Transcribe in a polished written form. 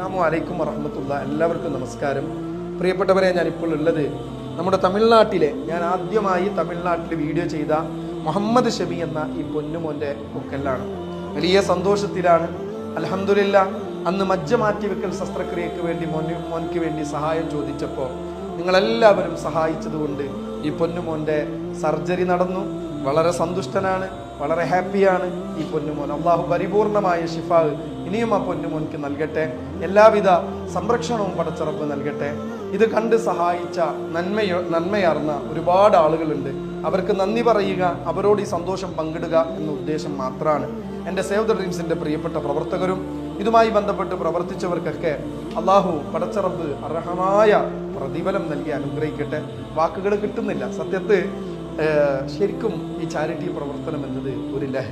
അസ്സലാമു അലൈക്കും വറഹ്മത്തുള്ളാഹി. എല്ലാവർക്കും നമസ്കാരം. പ്രിയപ്പെട്ടവരെ, ഞാനിപ്പോൾ ഉള്ളത് നമ്മുടെ തമിഴ്നാട്ടിലെ, ഞാൻ ആദ്യമായി തമിഴ്നാട്ടിൽ വീഡിയോ ചെയ്ത മുഹമ്മദ് ഷബി എന്ന ഈ പൊന്നുമോൻ്റെ പൊക്കലാണ്. വലിയ സന്തോഷത്തിലാണ്. അൽഹംദുലില്ലാഹ്. അന്ന് മജ്ജ മാറ്റിവെക്കൽ ശസ്ത്രക്രിയക്ക് വേണ്ടി മോൻക്ക് വേണ്ടി സഹായം ചോദിച്ചപ്പോൾ നിങ്ങളെല്ലാവരും സഹായിച്ചതുകൊണ്ട് ഈ പൊന്നുമോൻ്റെ സർജറി നടന്നു. വളരെ സന്തുഷ്ടനാണ്, വളരെ ഹാപ്പിയാണ് ഈ പൊന്നുമോൻ. അള്ളാഹു പരിപൂർണമായ ഷിഫാ ഇനിയും ആ പൊന്നുമോൻക്ക് നൽകട്ടെ. എല്ലാവിധ സംരക്ഷണവും പടച്ചിറപ്പ് നൽകട്ടെ. ഇത് കണ്ട് സഹായിച്ച നന്മയറിഞ്ഞ ഒരുപാട് ആളുകളുണ്ട്. അവർക്ക് നന്ദി പറയുക, അവരോട് ഈ സന്തോഷം പങ്കിടുക എന്ന ഉദ്ദേശം മാത്രമാണ്. എൻ്റെ സേവ് ദ ഡ്രീംസിൻ്റെ പ്രിയപ്പെട്ട പ്രവർത്തകരും ഇതുമായി ബന്ധപ്പെട്ട് പ്രവർത്തിച്ചവർക്കൊക്കെ അള്ളാഹു പടച്ചിറപ്പ് അർഹമായ പ്രതിഫലം നൽകി അനുഗ്രഹിക്കട്ടെ. വാക്കുകൾ കിട്ടുന്നില്ല. സത്യത്തിൽ ശരിക്കും ഈ ചാരിറ്റി പ്രവർത്തനം എന്നത് ഒരു ലഹരി